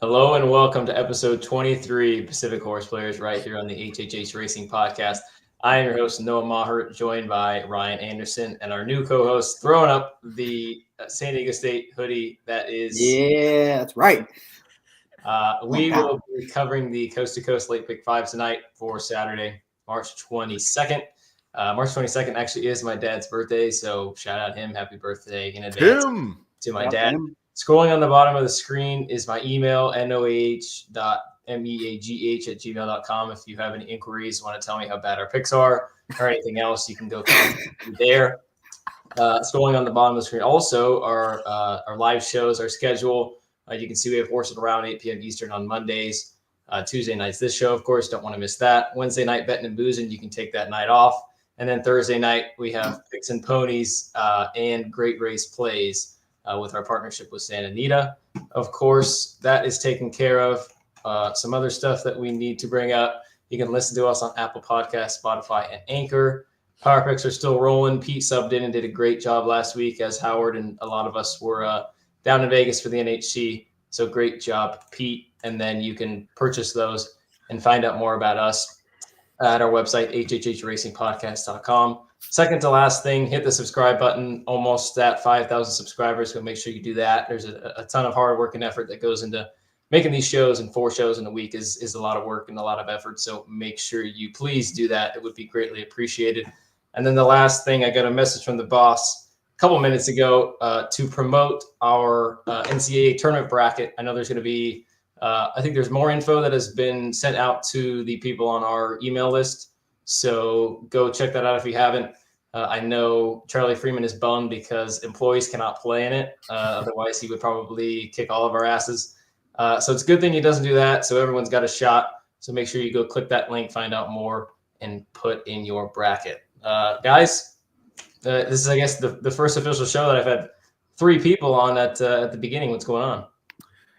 Hello and welcome to episode 23 Pacific Horseplayers right here on the HHH Racing Podcast. I am your host, Noah Meagher, joined by Ryan Anderson and our new co-host throwing up the San Diego State hoodie that is... Yeah, that's right. We will be covering the Coast to Coast Late Pick 5 tonight for Saturday, March 22nd. March 22nd actually is my dad's birthday, so shout out him. Happy birthday in advance to my dad. Scrolling on the bottom of the screen is my email, noah.meagh@gmail.com. If you have any inquiries, want to tell me how bad our picks are or anything else, you can go there. Scrolling on the bottom of the screen also are our live shows, our schedule. You can see we have Horses Around 8 p.m. Eastern on Mondays. Tuesday nights, this show, of course, don't want to miss that. Wednesday night, Betting and Boozing, you can take that night off. And then Thursday night, we have Picks and Ponies and Great Race Plays. With our partnership with Santa Anita. Of course, that is taken care of. Some other stuff that we need to bring up. You can listen to us on Apple Podcasts, Spotify, and Anchor. Power picks are still rolling. Pete subbed in and did a great job last week as Howard and a lot of us were down in Vegas for the NHC. So great job, Pete. And then you can purchase those and find out more about us at our website, hhhracingpodcast.com. Second to last thing, hit the subscribe button. Almost at 5,000 subscribers, so make sure you do that. There's a ton of hard work and effort that goes into making these shows, and 4 shows in a week is a lot of work and a lot of effort. So make sure you please do that. It would be greatly appreciated. And then the last thing, I got a message from the boss a couple minutes ago to promote our NCAA tournament bracket. I know there's going to be, I think there's more info that has been sent out to the people on our email list. So go check that out if you haven't. I know Charlie Freeman is bummed because employees cannot play in it. Otherwise, he would probably kick all of our asses. So it's a good thing he doesn't do that. So everyone's got a shot. So make sure you go click that link, find out more, and put in your bracket. Guys, this is, I guess, the first official show that I've had 3 people on at the beginning. What's going on?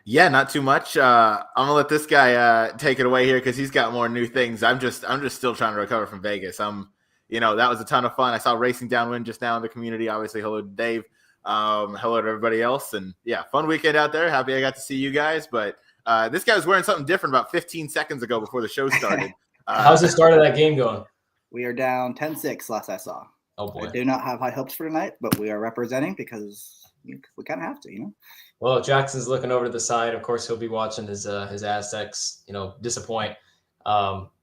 Yeah, not too much. I'm gonna let this guy take it away here because he's got more new things. I'm just still trying to recover from Vegas. That was a ton of fun. I saw racing downwind just now in the community. Obviously, hello to Dave. Hello to everybody else. And yeah, fun weekend out there. Happy I got to see you guys. But this guy was wearing something different about 15 seconds ago before the show started. How's the start of that game going? We are down 10-6 last I saw. Oh boy. I do not have high hopes for tonight, but we are representing because we kind of have to, Well, Jackson's looking over to the side. Of course, he'll be watching his Aztecs, disappoint.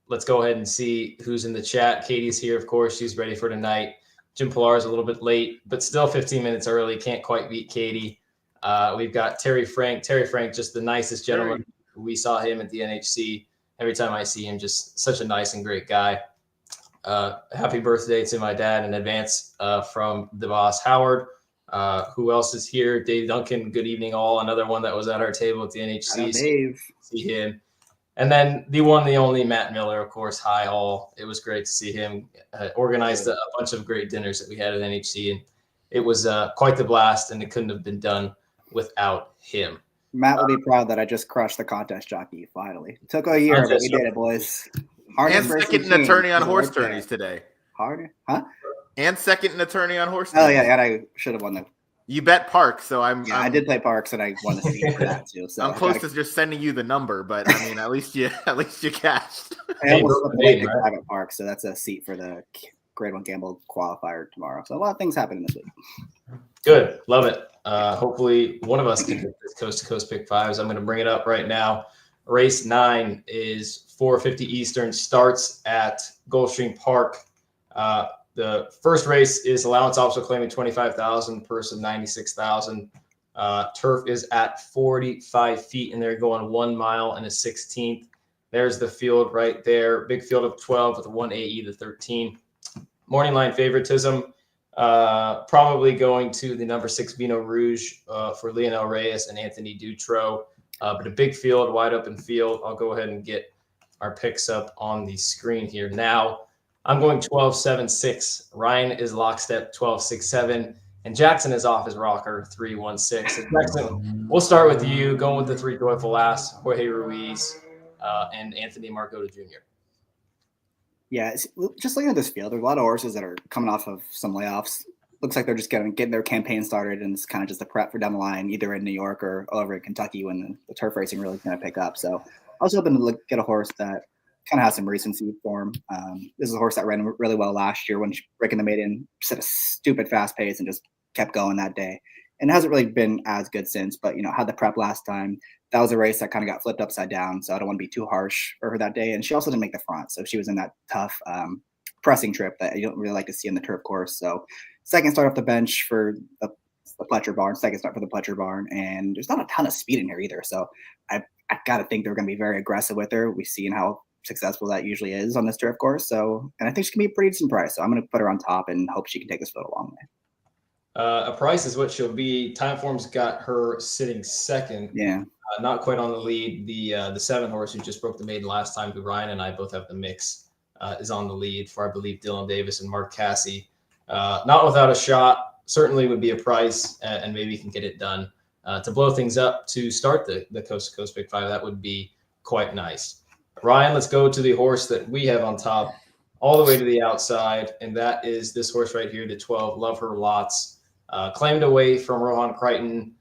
Let's go ahead and see who's in the chat. Katie's here, of course. She's ready for tonight. Jim Pillar's a little bit late, but still 15 minutes early. Can't quite beat Katie. We've got Terry Frank. Terry Frank, just the nicest gentleman. We saw him at the NHC. Every time I see him, just such a nice and great guy. Happy birthday to my dad in advance from the boss, Howard. Who else is here? Dave Duncan. Good evening, all. Another one that was at our table at the NHC. Dave. See him. And then the one, the only Matt Miller, of course, hi all. It was great to see him. Organized a bunch of great dinners that we had at NHC, and it was quite the blast, and it couldn't have been done without him. Matt will be proud that I just crushed the contest jockey, finally. It took a year, but we did it, boys. And second in attorney on horse tourneys today. Hard? Huh? And second in attorney on horse. Oh, yeah, and I should have won them. You bet Parks, so I did play Parks, and I won the seat for that too. So I'm close to just sending you the number, but I mean, at least you cashed. I almost played the private Parks, so that's a seat for the Grade 1 Gamble qualifier tomorrow. So a lot of things happening this week. Good, love it. Hopefully, one of us can hit this coast to coast pick 5s. I'm going to bring it up right now. Race 9 is 4:50 Eastern. Starts at Gulfstream Park. The first race is allowance officer claiming 25,000, person 96,000. Turf is at 45 feet, and they're going 1 mile and a 16th. There's the field right there. Big field of 12 with the 1 AE, the 13. Morning line favoritism, probably going to the number 6 Vino Rouge for Lionel Reyes and Anthony Dutro. But a big field, wide open field. I'll go ahead and get our picks up on the screen here now. I'm going 12-7-6. Ryan is lockstep 12-6-7. And Jackson is off his rocker 3-1-6. So Jackson, we'll start with you, going with the three joyful laughs, Jorge Ruiz and Anthony Marcota Jr. Yeah, just looking at this field, there's a lot of horses that are coming off of some layoffs. Looks like they're just getting their campaign started, and it's kind of just a prep for down the line, either in New York or over in Kentucky when the turf racing really is going to pick up. So I was hoping to get a horse that kind of has some recency form. This is a horse that ran really well last year when Rick in the Maiden set a stupid fast pace and just kept going that day. And it hasn't really been as good since, but, had the prep last time. That was a race that kind of got flipped upside down, so I don't want to be too harsh for her that day. And she also didn't make the front, so she was in that tough pressing trip that you don't really like to see in the turf course. So second start off the bench for the Pletcher barn, second start for the Pletcher barn, and there's not a ton of speed in here either. So I got to think they're going to be very aggressive with her. We've seen how successful that usually is on this turf course. So, and I think she can be a pretty decent price. So I'm going to put her on top and hope she can take this field a long way. A price is what she'll be. Timeform's got her sitting second. Yeah. Not quite on the lead. The 7 horse who just broke the maiden last time, who Ryan and I both have the mix, is on the lead for, I believe, Dylan Davis and Mark Cassie. Not without a shot. Certainly would be a price, and maybe can get it done to blow things up to start the Coast to Coast Big Five. That would be quite nice. Ryan, let's go to the horse that we have on top, all the way to the outside, and that is this horse right here, the 12, Love Her Lots. Claimed away from Rohan Crichton,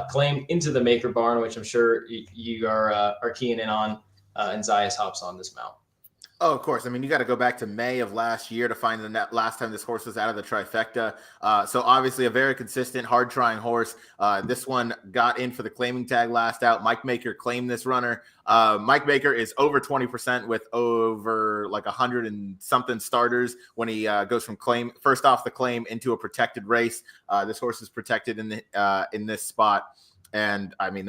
claimed into the Meagher barn, which I'm sure you are keying in on, and Zayas hops on this mount. Oh, of course. I mean, you got to go back to May of last year to find the last time this horse was out of the trifecta. So obviously a very consistent, hard-trying horse. This one got in for the claiming tag last out. Mike Meagher claimed this runner. Mike Meagher is over 20% with over like 100 and something starters when he goes from first off the claim into a protected race. This horse is protected in this spot. And I mean,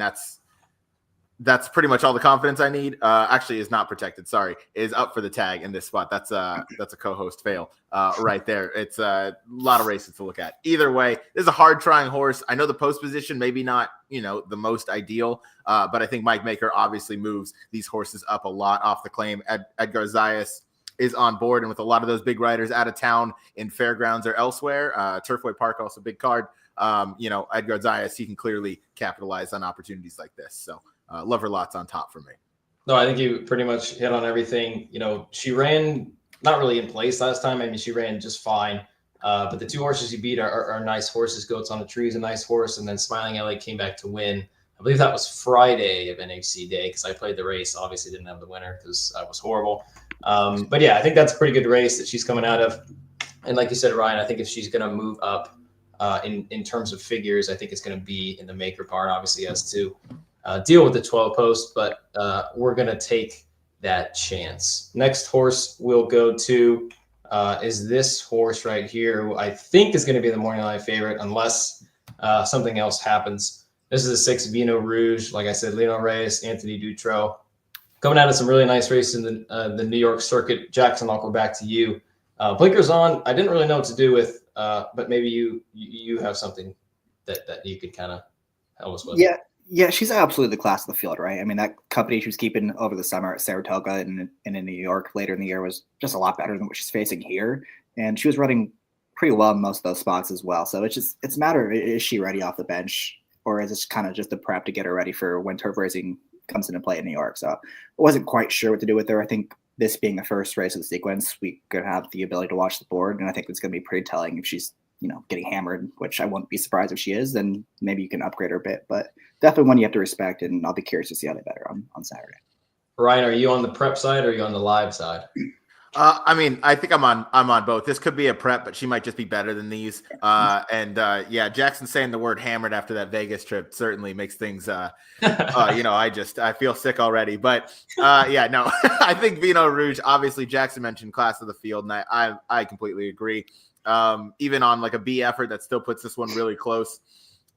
that's pretty much all the confidence I need. Actually is not protected. Sorry, is up for the tag in this spot. That's a co-host fail right there. It's a lot of races to look at. Either way, this is a hard trying horse. I know the post position, maybe not, the most ideal, but I think Mike Meagher obviously moves these horses up a lot off the claim. Edgar Zayas is on board. And with a lot of those big riders out of town in fairgrounds or elsewhere, Turfway Park, also big card, Edgar Zayas, he can clearly capitalize on opportunities like this. So, Love Her Lots on top for me. No, I think you pretty much hit on everything. She ran not really in place last time. I mean, she ran just fine. But the 2 horses you beat are nice horses. Goats on a Tree is a nice horse. And then Smiling LA came back to win. I believe that was Friday of NHC Day because I played the race. Obviously didn't have the winner because I was horrible. But yeah, I think that's a pretty good race that she's coming out of. And like you said, Ryan, I think if she's going to move up in terms of figures, I think it's going to be in the Meagher barn. Obviously has to deal with the 12 post, but we're going to take that chance. Next horse we'll go to is this horse right here, who I think is going to be the morning line favorite unless something else happens. This is a 6 Vino Rouge. Like I said, Lino Reyes, Anthony Dutro. Coming out of some really nice races in the New York circuit. Jackson, I'll go back to you. Blinkers on. I didn't really know what to do with, but maybe you have something that you could kind of help us with. Yeah, she's absolutely the class of the field, right? I mean, that company she was keeping over the summer at Saratoga and in New York later in the year was just a lot better than what she's facing here. And she was running pretty well in most of those spots as well. So it's a matter of, is she ready off the bench, or is this kind of just a prep to get her ready for when turf racing comes into play in New York? So I wasn't quite sure what to do with her. I think this being the first race of the sequence, we could have the ability to watch the board. And I think it's going to be pretty telling if she's, getting hammered, which I wouldn't be surprised if she is, then maybe you can upgrade her a bit. But definitely one you have to respect, and I'll be curious to see how they better on Saturday. Ryan, are you on the prep side or are you on the live side? I mean, I think I'm on both. This could be a prep, but she might just be better than these. Yeah, Jackson saying the word hammered after that Vegas trip certainly makes things, I feel sick already. But no, I think Vino Rouge, obviously Jackson mentioned class of the field, and I completely agree. Even on like a B effort, that still puts this one really close.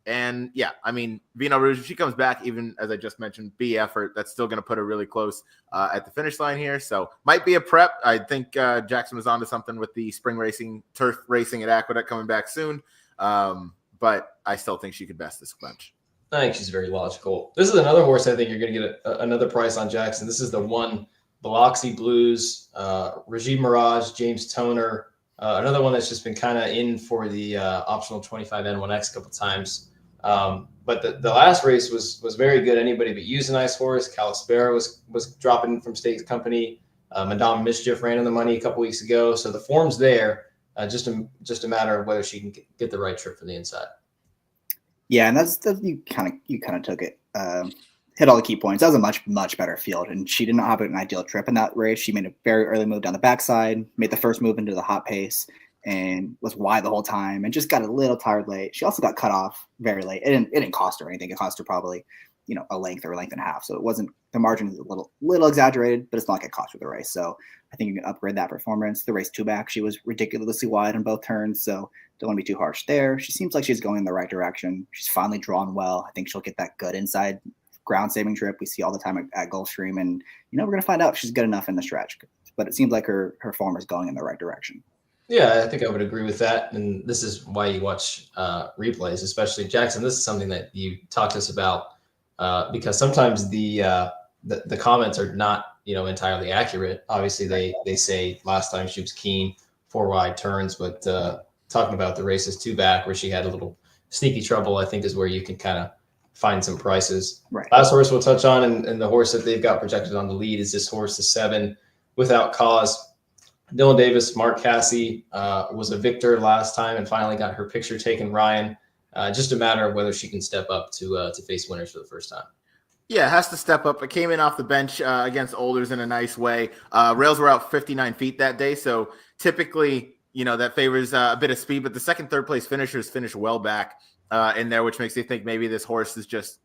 And yeah, I mean, Vino Rouge, if she comes back, even as I just mentioned, B effort, that's still going to put her really close at the finish line here. So might be a prep. I think Jackson was onto something with the spring racing, turf racing at Aqueduct coming back soon. But I still think she could best this bunch. I think she's very logical. This is another horse I think you're going to get another price on, Jackson. This is the 1 Biloxi Blues, Rajiv Mirage, James Toner, another one that's just been kind of in for the optional 25N1X a couple times. But the last race was very good. Anybody but use a nice horse. Calispera was dropping from State Company. Madame Mischief ran in the money a couple weeks ago. So the form's there. Just a matter of whether she can get the right trip for the inside. Yeah, and that's you kind of took it. Hit all the key points. That was a much better field, and she did not have an ideal trip in that race. She made a very early move down the backside, made the first move into the hot pace, and was wide the whole time, and just got a little tired late. She also got cut off very late. It didn't cost her anything. It cost her probably a length or a length and a half. So it wasn't, the margin is a little exaggerated, but it's not like it cost her the race. So I think you can upgrade that performance. The race 2 back, she was ridiculously wide on both turns, so don't want to be too harsh there. She seems like she's going in the right direction. She's finally drawn well. I think she'll get that good inside ground saving trip we see all the time at Gulfstream, and we're going to find out if she's good enough in the stretch. But it seems like her form is going in the right direction. Yeah, I think I would agree with that. And this is why you watch replays, especially Jackson. This is something that you talked to us about because sometimes the comments are not entirely accurate. Obviously, they say last time she was keen, 4 wide turns, but talking about the races 2 back where she had a little sneaky trouble, I think is where you can kind of find some prices. Right. Last horse we'll touch on, and the horse that they've got projected on the lead is this horse, the 7, Without Cause. Dylan Davis, Mark Cassie was a victor last time and finally got her picture taken, Ryan. Just a matter of whether she can step up to face winners for the first time. Yeah, has to step up. It came in off the bench against Olders in a nice way. Rails were out 59 feet that day, so typically, that favors a bit of speed, but the second, third place finishers finish well back in there, which makes you think maybe this horse is just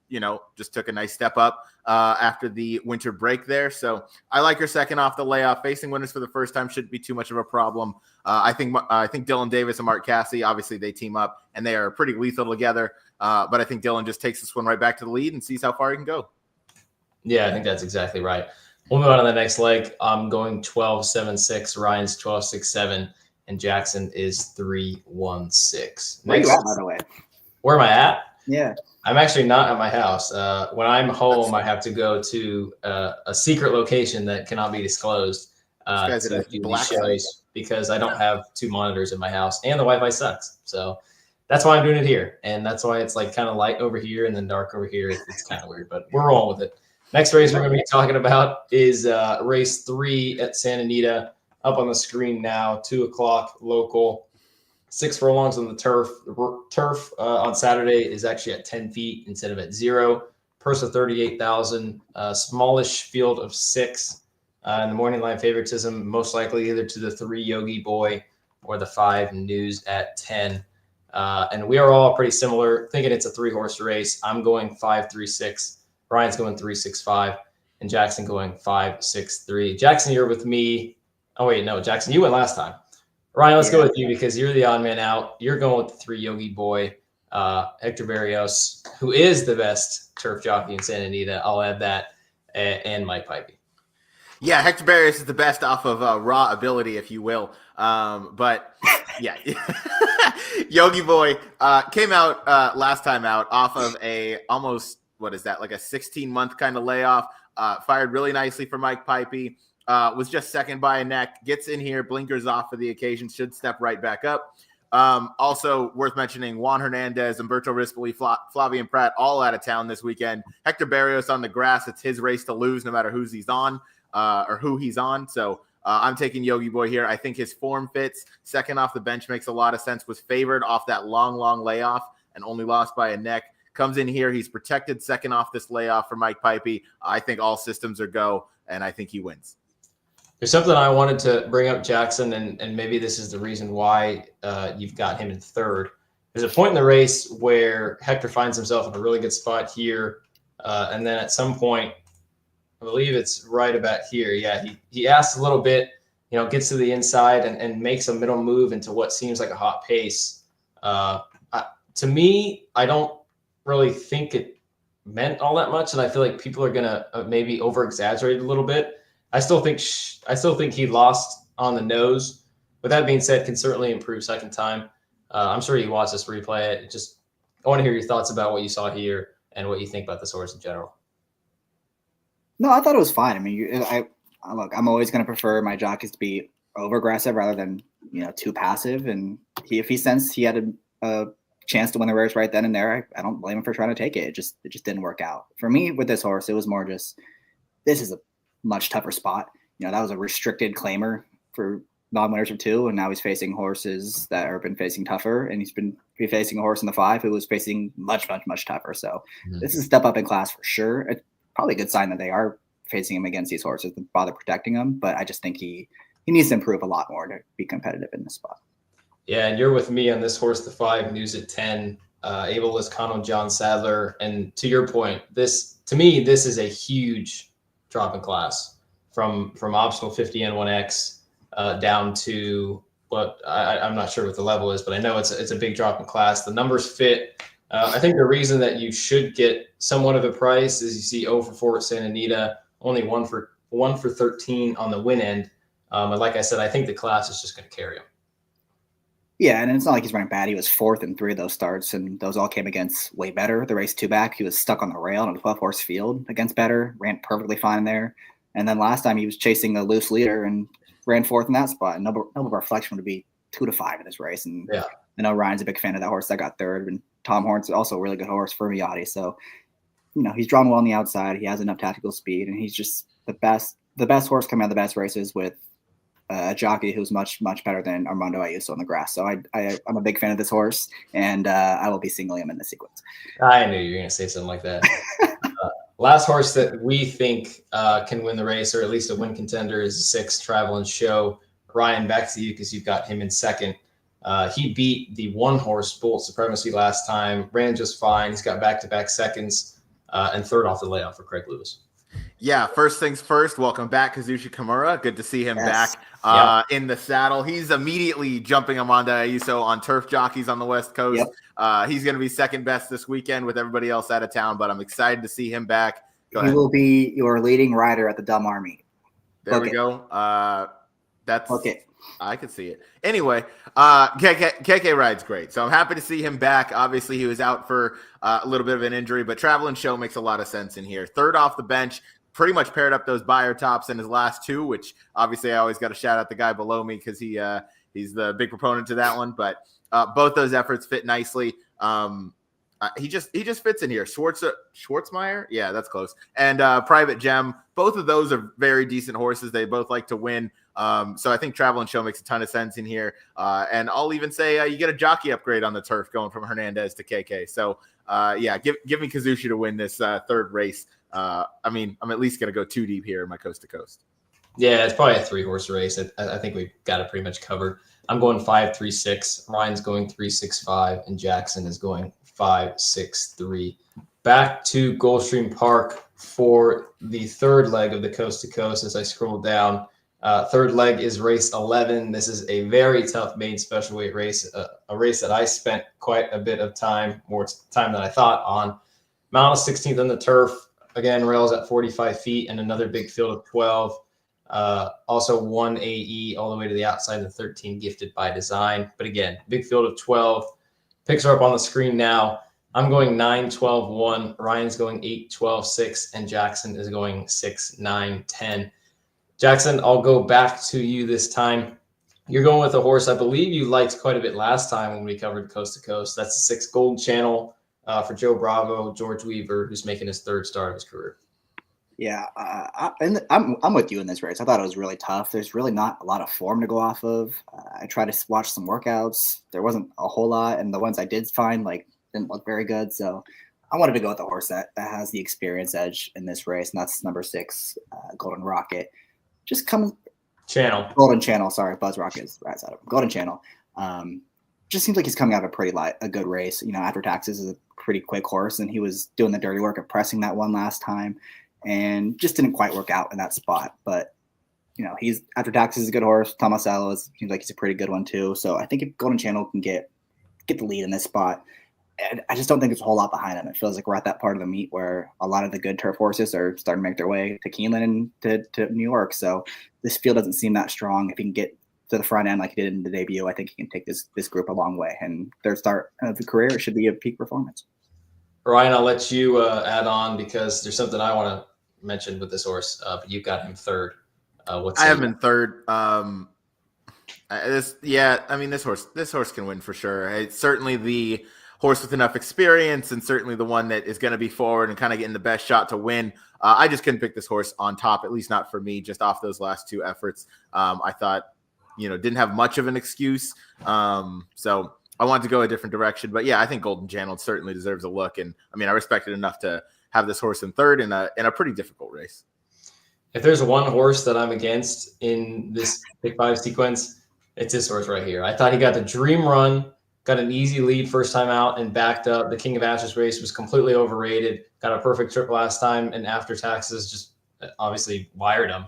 took a nice step up after the winter break there. So I like her second off the layoff. Facing winners for the first time shouldn't be too much of a problem. I think Dylan Davis and Mark Cassie, obviously they team up and they are pretty lethal together. But I think Dylan just takes this one right back to the lead and sees how far he can go. Yeah, I think that's exactly right. We'll move on to the next leg. I'm going 12-7-6. Ryan's 12-6-7, and Jackson is 3-1-6. Where are you at, by the way? Where am I at? Yeah. I'm actually not at my house. When I'm home, I have to go to a secret location that cannot be disclosed to do these shows because I don't have 2 monitors in my house and the Wi-Fi sucks. So that's why I'm doing it here. And that's why it's like kind of light over here and then dark over here. It's kind of weird, but we're rolling with it. Next race we're going to be talking about is race 3 at Santa Anita. Up on the screen now, 2 o'clock local. 6 furlongs on the turf. The turf on Saturday is actually at 10 feet instead of at 0. Purse of 38,000. Smallish field of 6. In the morning line favoritism, most likely either to the 3 Yogi Boy or the 5 News at 10. And we are all pretty similar, thinking it's a 3-horse race. I'm going 5-3-6. Ryan's going 3-6-5, and Jackson going 5-6-3. Jackson, you're with me. Oh wait, no, Jackson, you went last time. Ryan, let's go with you because you're the odd man out. You're going with the 3 Yogi Boy, Hector Barrios, who is the best turf jockey in Santa Anita. I'll add that, and Mike Pipey. Yeah, Hector Barrios is the best off of raw ability, if you will. But yeah, Yogi Boy came out last time out off of a almost, what is that, like a 16-month kind of layoff. Fired really nicely for Mike Pipey. Was just second by a neck, gets in here, blinkers off for the occasion, should step right back up. Also worth mentioning, Juan Hernandez, Umberto Rispoli, Flavian Pratt, all out of town this weekend. Hector Barrios on the grass. It's his race to lose no matter who he's on. So I'm taking Yogi Boy here. I think his form fits. Second off the bench makes a lot of sense. Was favored off that long layoff and only lost by a neck. Comes in here. He's protected second off this layoff for Mike Pipey. I think all systems are go, and I think he wins. There's something I wanted to bring up, Jackson, and maybe this is the reason why you've got him in third. There's a point in the race where Hector finds himself in a really good spot here, and then at some point, I believe it's right about here. Yeah, he asks a little bit, gets to the inside and makes a middle move into what seems like a hot pace. To me, I don't really think it meant all that much, and I feel like people are gonna maybe over-exaggerate a little bit. I still think he lost on the nose. With that being said, can certainly improve second time. I'm sure you watch this replay. I want to hear your thoughts about what you saw here and what you think about this horse in general. No, I thought it was fine. I mean, Look, I'm always going to prefer my jockeys to be over aggressive rather than too passive. And if he sensed he had a chance to win the race right then and there, I don't blame him for trying to take it. It just didn't work out for me with this horse. It was more just this is a much tougher spot. That was a restricted claimer for non-winners of 2, and now he's facing horses that have been facing tougher, and he's been facing a horse in the 5 who was facing much tougher. So this is a step up in class for sure. It's probably a good sign that they are facing him against these horses and bother protecting him, but I just think he needs to improve a lot more to be competitive in this spot. Yeah, and you're with me on this horse, the 5, News at 10, Abel Liscano, John Sadler. And to your point, this is a huge drop in class from optional 50 N1X down to what I'm not sure what the level is, but I know it's a big drop in class. The numbers fit. I think the reason that you should get somewhat of a price is you see 0 for 4 at Santa Anita, only 1 for 13 on the win end. And like I said, I think the class is just going to carry him. Yeah, and it's not like he's running bad. He was 4th in 3 of those starts, and those all came against way better. The race 2 back, he was stuck on the rail in a 12-horse field against better, ran perfectly fine there. And then last time he was chasing a loose leader and ran 4th in that spot. And no reflection would be 2 to 5 in this race. And yeah, I know Ryan's a big fan of that horse that got 3rd, and Tom Horn's also a really good horse for Miotti. So, he's drawn well on the outside. He has enough tactical speed, and he's just the best horse coming out of the best races with a jockey who's much better than Armando Ayuso on the grass. So I'm a big fan of this horse, and I will be singling him in the sequence. I knew you were going to say something like that. Last horse that we think can win the race, or at least a win contender, is 6, Travel and Show. Ryan, back to you because you've got him in second. He beat the 1-horse Bolt Supremacy last time, ran just fine. He's got back-to-back seconds and 3rd off the layout for Craig Lewis. Yeah, first things first, welcome back, Kazushi Kimura. Good to see him back in the saddle. He's immediately jumping Armando Ayuso on turf jockeys on the West Coast. Yep. He's going to be second best this weekend with everybody else out of town, but I'm excited to see him back. Go ahead. He will be your leading rider at the Dumb Army. There we go. That's okay. I could see it. Anyway, KK rides great. So I'm happy to see him back. Obviously, he was out for a little bit of an injury, but Travel and Show makes a lot of sense in here. 3rd off the bench, pretty much paired up those buyer tops in his last 2, which obviously I always got to shout out the guy below me because he's the big proponent to that one. But both those efforts fit nicely. He just fits in here. Schwartzmeyer, yeah, that's close. And Private Gem, both of those are very decent horses. They both like to win. So I think Travel and Show makes a ton of sense in here. And I'll even say you get a jockey upgrade on the turf going from Hernandez to KK. So give me Kazushi to win this 3rd race. I'm at least going to go 2 deep here in my coast to coast. Yeah, it's probably a 3-horse race. I think we've got it pretty much covered. I'm going 5-3-6. Ryan's going 3-6-5, and Jackson is going 5-6-3. Back to Gulfstream Park for the 3rd leg of the coast to coast. As I scroll down, 3rd leg is race 11. This is a very tough main special weight race, a race that I spent quite a bit of time, more time than I thought on. Mount is 16th on the turf. Again, rails at 45 feet and another big field of 12. Also 1 AE all the way to the outside and 13 gifted by design. But again, big field of 12. Picks are up on the screen now. I'm going 9-12-1. Ryan's going 8-12-6. And Jackson is going 6-9-10. Jackson, I'll go back to you this time. You're going with a horse I believe you liked quite a bit last time when we covered Coast to Coast. That's the 6 Gold Channel for Joe Bravo, George Weaver, who's making his 3rd start of his career. Yeah, I'm with you in this race. I thought it was really tough. There's really not a lot of form to go off of. I tried to watch some workouts. There wasn't a whole lot, and the ones I did find didn't look very good. So I wanted to go with the horse that has the experience edge in this race, and that's number 6, Golden Rocket. Just comes Golden Channel. Sorry, Buzz Rocket is right side of him. Golden Channel. Just seems like he's coming out of a good race. After Taxes is a pretty quick horse, and he was doing the dirty work of pressing that one last time. And just didn't quite work out in that spot. But, he's After Taxes is a good horse. Tomasello seems like he's a pretty good one too. So I think if Golden Channel can get the lead in this spot, and I just don't think there's a whole lot behind him. It feels like we're at that part of the meet where a lot of the good turf horses are starting to make their way to Keeneland and to New York. So this field doesn't seem that strong. If he can get to the front end like he did in the debut, I think he can take this group a long way. And their start of the career should be a peak performance. Ryan, I'll let you add on because there's something I want to mention with this horse, but you've got him 3rd. What's I have him in third. This horse can win for sure. It's certainly the horse with enough experience, and certainly the one that is going to be forward and kind of getting the best shot to win. I just couldn't pick this horse on top, at least not for me, just off those last two efforts. I thought, didn't have much of an excuse. So I wanted to go a different direction. But yeah, I think Golden Channel certainly deserves a look. And I respect it enough to have this horse in third in a pretty difficult race. If there's one horse that I'm against in this Pick 5 sequence, it's this horse right here. I thought he got the dream run, got an easy lead first time out, and backed up. The King of Ashes race was completely overrated. Got a perfect trip last time, and after taxes, just obviously wired him.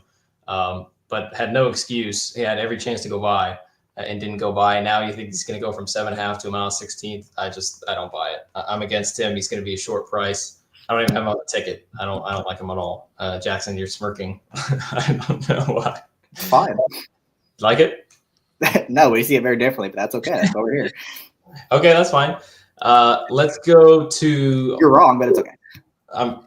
But had no excuse. He had every chance to go by and didn't go by. Now you think he's going to go from 7.5 to a mile 16th. I don't buy it. I'm against him. He's going to be a short price. I don't even have him on the ticket. I don't like him at all. Jackson, you're smirking. I don't know why. Fine. Like it? No, we see it very differently, but that's okay. That's over here. Okay, that's fine. Let's go to. You're wrong, but it's okay. I'm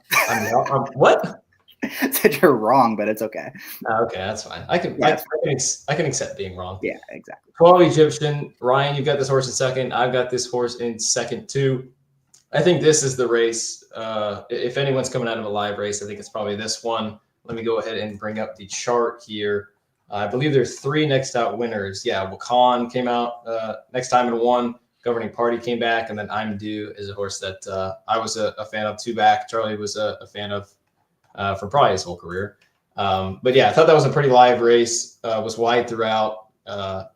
what? I said you're wrong, but it's okay. Okay, that's fine. I can accept being wrong. Yeah, exactly. 12 Egyptian. Ryan, you've got this horse in second. I've got this horse in second too. I think this is the race. If anyone's coming out of a live race, I think it's probably this one. Let me go ahead and bring up the chart here. I believe there's 3 next out winners. Yeah, Wakan came out next time and won. Governing Party came back, and then I'm Due is a horse that I was a fan of 2 back. Charlie was a fan of for probably his whole career. But yeah, I thought that was a pretty live race. Was wide throughout.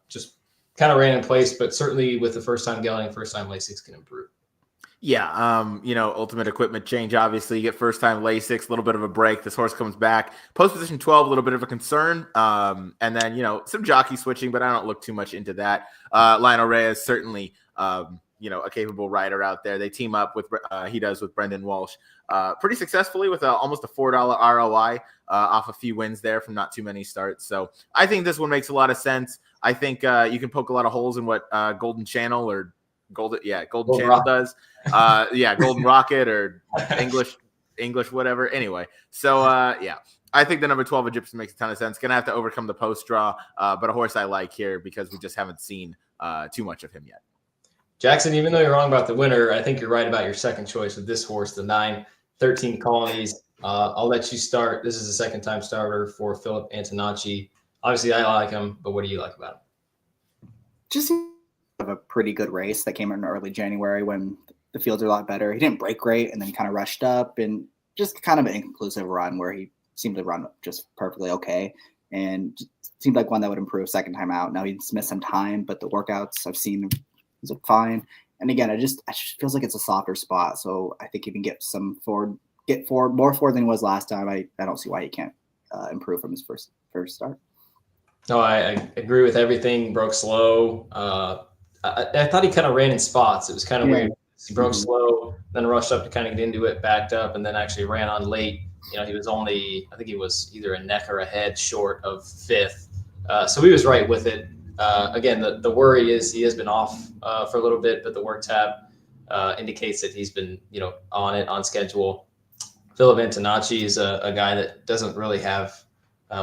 Just kind of ran in place, but certainly with the first time gelding, first time Lasix can improve. Yeah, ultimate equipment change. Obviously, you get first time Lasix, a little bit of a break. This horse comes back. Post position 12, a little bit of a concern. And then, some jockey switching, but I don't look too much into that. Lionel Reyes, certainly, a capable rider out there. They team up with, he does with Brendan Walsh pretty successfully with almost a $4 ROI off a few wins there from not too many starts. So I think this one makes a lot of sense. I think you can poke a lot of holes in what Golden Channel or Golden Channel does. Golden Rocket or English, whatever. Anyway, so I think the number 12 Egyptian makes a ton of sense. Gonna have to overcome the post draw, but a horse I like here because we just haven't seen too much of him yet. Jackson, even though you're wrong about the winner, I think you're right about your second choice with this horse, the 9-13 Colonies. I'll let you start. This is a second time starter for Philip Antonacci. Obviously, I like him, but what do you like about him? Just a pretty good race that came in early January when the fields are a lot better. He didn't break great, and then he kind of rushed up, and just kind of an inconclusive run where he seemed to run just perfectly okay, and seemed like one that would improve second time out. Now he's missed some time, but the workouts I've seen is fine. And again, it just feels like it's a softer spot, so I think he can get more forward than he was last time. I don't see why he can't improve from his first start. No, I agree with everything. Broke slow. I thought he kind of ran in spots. It was kind of weird. He broke slow, then rushed up to kind of get into it, backed up, and then actually ran on late. He was only, I think he was either a neck or a head short of 5th. So he was right with it. Again, the worry is he has been off for a little bit, but the work tab indicates that he's been, on schedule. Philip Antonacci is a guy that doesn't really have,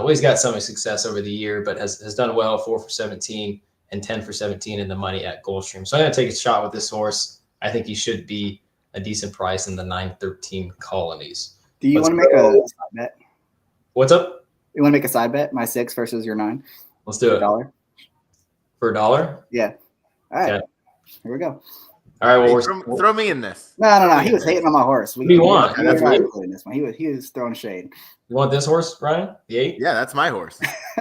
he's got some success over the year, but has done well, 4 for 17 and 10 for 17 in the money at Goldstream. So I'm going to take a shot with this horse. I think he should be a decent price in the 9-13 Colonies. Do you want to make a side bet? What's up? You want to make a side bet? My 6 versus your 9? Let's do it. $1? For $1? Yeah. All right. Okay. Here we go. All right. Well, throw me in this. No. He was hating on my horse. What do you want? That's right. He was throwing shade. You want this horse, Brian? The 8? Yeah, that's my horse.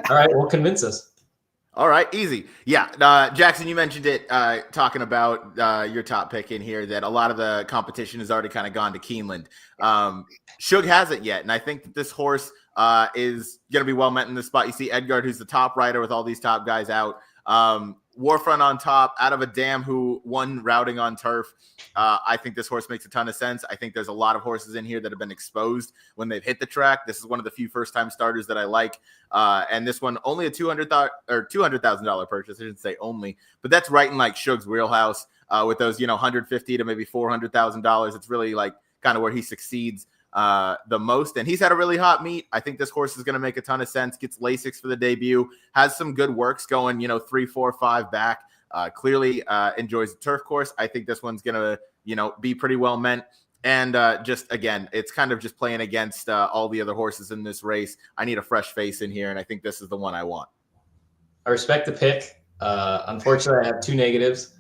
All right. Well, convince us. All right, easy. Yeah, Jackson, you mentioned it, talking about your top pick in here, that a lot of the competition has already kind of gone to Keeneland. Shug hasn't yet, and I think that this horse is going to be well met in this spot. You see Edgard, who's the top rider with all these top guys out. Warfront on top, out of a dam who won routing on turf. I think this horse makes a ton of sense. I think there's a lot of horses in here that have been exposed when they've hit the track. This is one of the few first-time starters that I like. And this one, only a $200,000 purchase. I shouldn't say only, but that's right in like Shug's wheelhouse with those, $150,000 to maybe $400,000. It's really like kind of where he succeeds. the most, and he's had a really hot meet. I think this horse is going to make a ton of sense. Gets Lasix for the debut, has some good works going, 3, 4, 5 back. Clearly enjoys the turf course. I think this one's going to, be pretty well meant. And just, again, it's kind of just playing against all the other horses in this race. I need a fresh face in here, and I think this is the one I want. I respect the pick. Unfortunately, I have 2 negatives.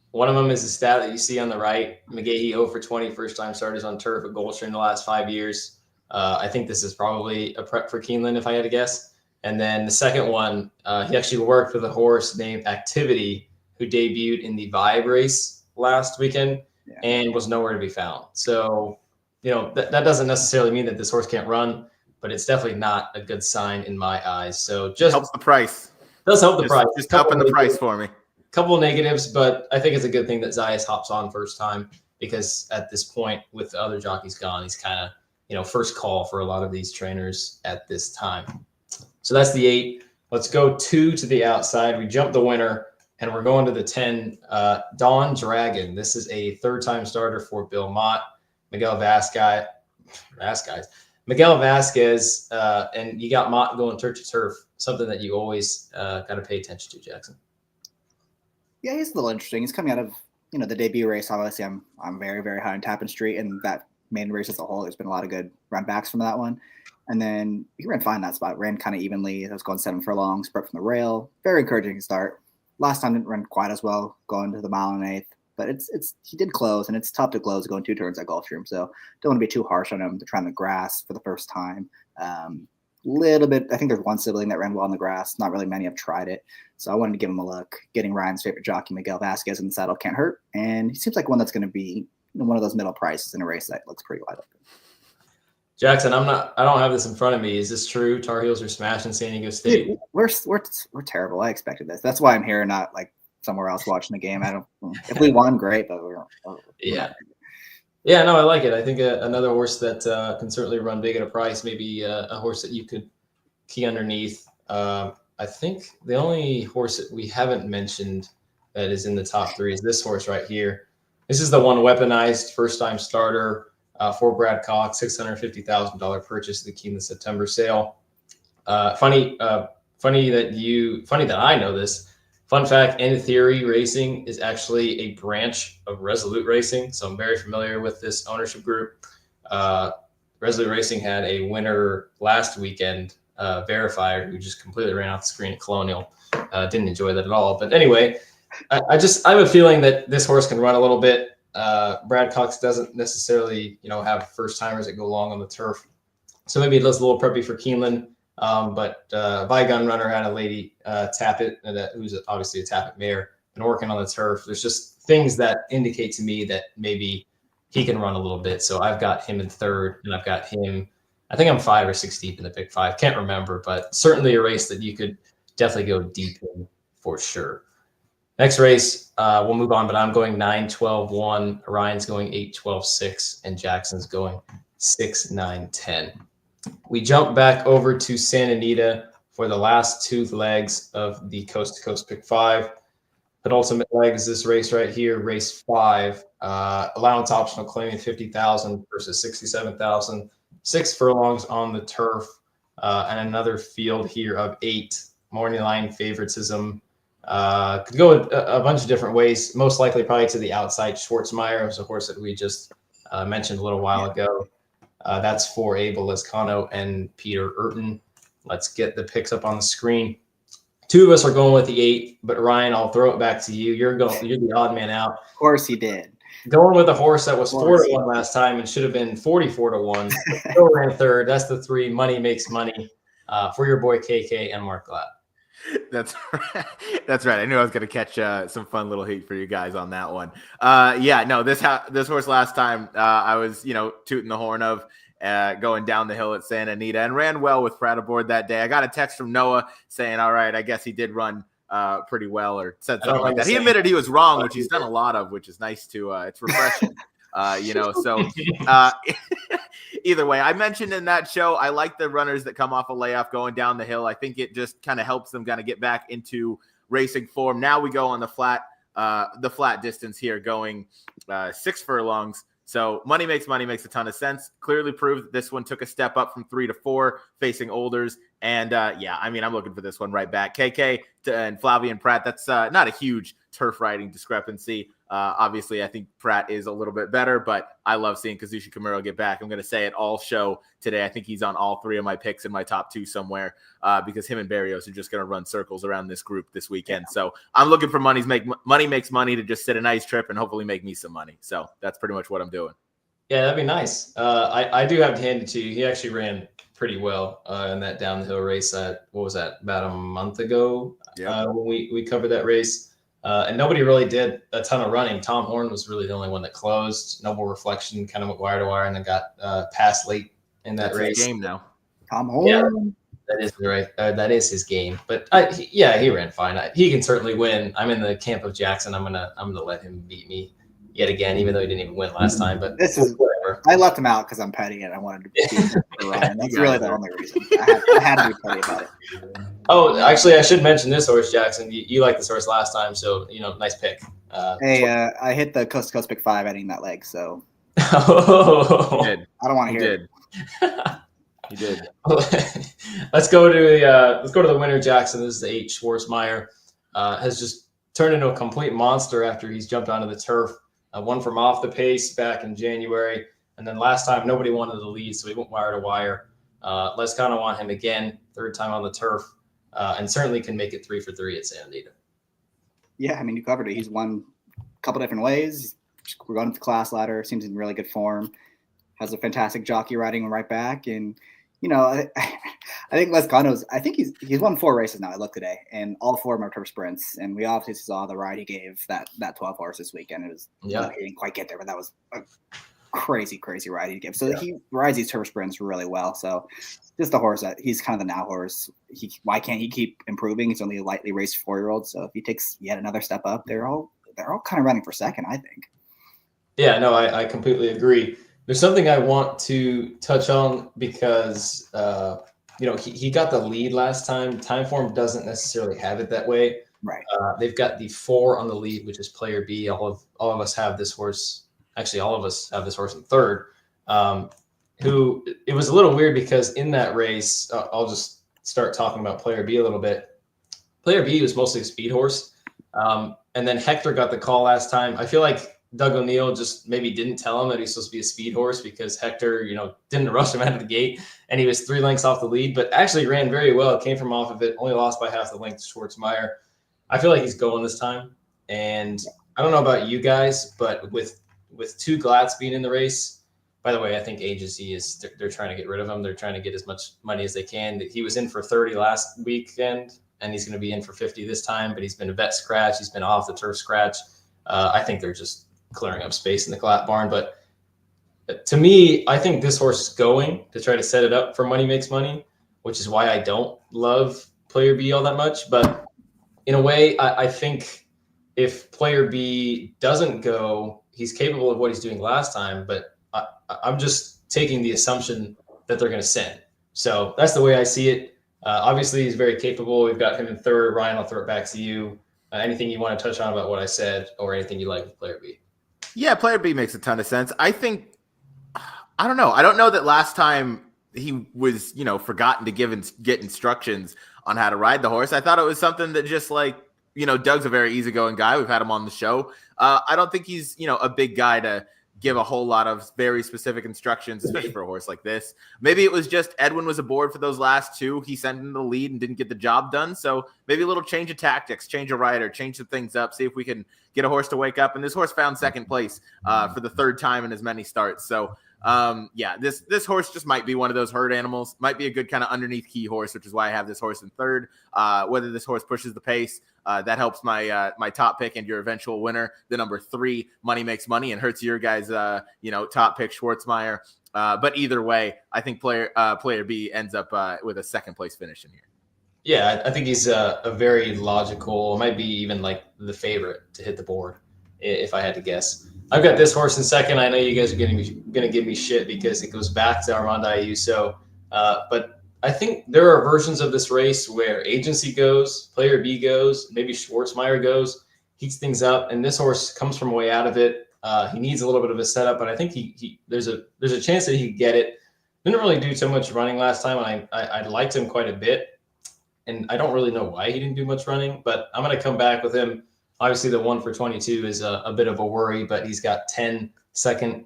One of them is the stat that you see on the right. Meagher 0 for 20 first-time starters on turf at Gulfstream in the last 5 years. I think this is probably a prep for Keeneland, if I had to guess. And then the second one, he actually worked with a horse named Activity, who debuted in the Vibe race last weekend. Yeah. And was nowhere to be found. So, that doesn't necessarily mean that this horse can't run, but it's definitely not a good sign in my eyes. So just helps the price. Does help the price. Just upping the price for me. Couple of negatives, but I think it's a good thing that Zayas hops on first time, because at this point, with the other jockeys gone, he's kind of, first call for a lot of these trainers at this time. So that's the 8. Let's go 2 to the outside. We jump the winner. And we're going to the 10, Dawn Dragon. This is a third-time starter for Bill Mott, Miguel Vasquez, and you got Mott going turf to turf, something that you always got to pay attention to, Jackson. Yeah, he's a little interesting. He's coming out of, the debut race. Obviously, I'm very, very high on Tappan Street, and that main race as a whole, there's been a lot of good run backs from that one. And then he ran fine that spot, ran kind of evenly. I was going 7 furlongs, spread from the rail. Very encouraging start. Last time didn't run quite as well, going to the 1 1/8, but he did close, and it's tough to close going 2 turns at Gulfstream, so don't want to be too harsh on him to try on the grass for the first time. Little bit, I think there's one sibling that ran well on the grass. Not really many have tried it, so I wanted to give him a look. Getting Ryan's favorite jockey, Miguel Vasquez, in the saddle can't hurt, and he seems like one that's going to be one of those middle prices in a race that looks pretty wide open. Jackson, I don't have this in front of me. Is this true? Tar Heels are smashing San Diego State. Dude, we're terrible. I expected this. That's why I'm here, not like somewhere else watching the game. If we won, great, but we're yeah. Yeah, no, I like it. I think another horse that can certainly run big at a price, maybe a horse that you could key underneath. I think the only horse that we haven't mentioned that is in the top 3 is this horse right here. This is the one weaponized first-time starter. For Brad Cox, $650,000 purchase at the Keeneland September sale. Funny that I know this. Fun fact: In Theory Racing is actually a branch of Resolute Racing, so I'm very familiar with this ownership group. Resolute Racing had a winner last weekend, Verifier, who just completely ran off the screen at Colonial. Didn't enjoy that at all. But anyway, I have a feeling that this horse can run a little bit. Brad Cox doesn't necessarily, have first timers that go long on the turf. So maybe it does a little preppy for Keeneland. But By-Gun Runner had a lady tap it, who's obviously a tap it mare, been working on the turf. There's just things that indicate to me that maybe he can run a little bit. So I've got him in 3rd, and I've got him, I think I'm 5 or 6 deep in the pick 5. Can't remember, but certainly a race that you could definitely go deep in for sure. Next race, we'll move on, but I'm going 9-12-1. Ryan's going 8-12-6, and Jackson's going 6-9-10. We jump back over to Santa Anita for the last 2 legs of the Coast to Coast Pick 5. Penultimate leg is this race right here, race 5. Allowance optional claiming $50,000 versus $67,000. 6 furlongs on the turf, and another field here of 8. Morning line favoritism. Could go a bunch of different ways. Most likely probably to the outside. Schwarzmeyer was a horse that we just mentioned a little while ago. That's for Abel Lescano and Peter Urton. Let's get the picks up on the screen. 2 of us are going with the 8, but Ryan, I'll throw it back to you. You're the odd man out. Of course he did. Going with a horse that was 4-1 last time and should have been 44-1. Still ran 3rd. That's the 3. Money makes money for your boy KK and Mark Glad. That's right. That's right. I knew I was going to catch some fun little heat for you guys on that one. This horse last time I was, tooting the horn of going down the hill at Santa Anita and ran well with Pratt aboard that day. I got a text from Noah saying, all right, I guess he did run pretty well, or said something like that. He admitted he was wrong, which he's done a lot of, which is nice to, it's refreshing. Either way, I mentioned in that show, I like the runners that come off a layoff going down the hill. I think it just kind of helps them kind of get back into racing form. Now we go on the flat distance here, going 6 furlongs, So money makes a ton of sense. Clearly proved that this one took a step up from 3 to 4 facing Olders. And yeah, I mean, I'm looking for this one right back. KK and Flavian Pratt, that's not a huge turf riding discrepancy. Obviously, I think Pratt is a little bit better, but I love seeing Kazushi Kimura get back. I'm going to say it all show today. I think he's on all 3 of my picks in my top 2 somewhere because him and Barrios are just going to run circles around this group this weekend. Yeah. So I'm looking for money makes money to just sit a nice trip and hopefully make me some money. So that's pretty much what I'm doing. Yeah, that'd be nice. I do have to hand it to you. He actually ran pretty well in that down the hill race. What was that, about a month ago? Yeah. When we covered that race. And nobody really did a ton of running. Tom Horn was really the only one that closed. Noble Reflection kind of went wire to wire and then got passed late in that race. His game now. Tom Horn. Yeah, that is right. That is his game. But he ran fine. He can certainly win. I'm in the camp of Jackson. I'm gonna let him beat me yet again, even though he didn't even win last time. But this is whatever. I left him out because I'm petty and I wanted to beat him for Ryan. That's really the only reason. I had to be petty about it. Oh, actually, I should mention this horse, Jackson. You liked this horse last time, so nice pick. I hit the coast to coast pick 5 adding that leg, so I don't want to hear it. He did. Let's go to the winner, Jackson. This is the H. Horseplayers. Has just turned into a complete monster after he's jumped onto the turf. Won from off the pace back in January, and then last time nobody wanted the lead, so he went wire to wire. Let's kind of want him again, 3rd time on the turf. And certainly can make it 3 for 3 at Santa Anita. Yeah, I mean, you covered it. He's won a couple different ways. We're going to the class ladder. Seems in really good form. Has a fantastic jockey riding right back. And, I think Lescano's, I think he's won 4 races now. I looked today, and all 4 of them are turf sprints. And we obviously saw the ride he gave that 12 horse this weekend. It was, he didn't quite get there, but that was a crazy ride he gave. So he rides these turf sprints really well. So just a horse that he's kind of the now horse. Why can't he keep improving? He's only a lightly raced 4-year-old. So if he takes yet another step up, they're all kind of running for second, I think. Yeah, no, I completely agree. There's something I want to touch on because, he got the lead last time. Timeform doesn't necessarily have it that way. Right. They've got the 4 on the lead, which is Player B. All of us have this horse. Actually, all of us have this horse in 3rd. Who it was a little weird because in that race, I'll just start talking about Player B a little bit. Player B was mostly a speed horse. And then Hector got the call last time. I feel like Doug O'Neill just maybe didn't tell him that he's supposed to be a speed horse because Hector, didn't rush him out of the gate and he was 3 lengths off the lead, but actually ran very well. Came from off of it, only lost by half the length to Schwartzmeyer. I feel like he's going this time. And I don't know about you guys, but with 2 Glats being in the race, by the way, I think agency they're trying to get rid of him. They're trying to get as much money as they can. He was in for 30 last weekend, and he's going to be in for 50 this time, but he's been a vet scratch. He's been off the turf scratch. I think they're just clearing up space in the Glat barn. But to me, I think this horse is going to try to set it up for Money Makes Money, which is why I don't love Player B all that much. But in a way, I think if Player B doesn't go, he's capable of what he's doing last time, but I'm just taking the assumption that they're going to send. So that's the way I see it. Obviously, he's very capable. We've got him in 3rd. Ryan, I'll throw it back to you. Anything you want to touch on about what I said or anything you like with Player B? Yeah, Player B makes a ton of sense. I think, I don't know. I don't know that last time he was, forgotten to get instructions on how to ride the horse. I thought it was something that just Doug's a very easygoing guy. We've had him on the show. I don't think he's, a big guy to give a whole lot of very specific instructions, especially for a horse like this. Maybe it was just Edwin was aboard for those last 2. He sent him the lead and didn't get the job done. So maybe a little change of tactics, change a rider, change some things up, see if we can get a horse to wake up. And this horse found 2nd place for the 3rd time in as many starts. So this horse just might be one of those herd animals, might be a good kind of underneath key horse, which is why I have this horse in 3rd. Whether this horse pushes the pace, that helps my top pick and your eventual winner, the number 3, Money Makes Money, and hurts your guys, top pick Schwartzmeyer. But either way, I think player B ends up with a 2nd place finish in here. Yeah, I think he's a very logical, might be even like the favorite to hit the board, if I had to guess. I've got this horse in 2nd. I know you guys are going to give me shit because it goes back to Armand Ayuso. But I think there are versions of this race where agency goes, Player B goes, maybe Schwartzmeyer goes, heats things up, and this horse comes from way out of it. He needs a little bit of a setup, but I think there's a chance that he could get it. Didn't really do too much running last time, and I liked him quite a bit. And I don't really know why he didn't do much running, but I'm going to come back with him. Obviously, the 1 for 22 is a bit of a worry, but he's got 9 second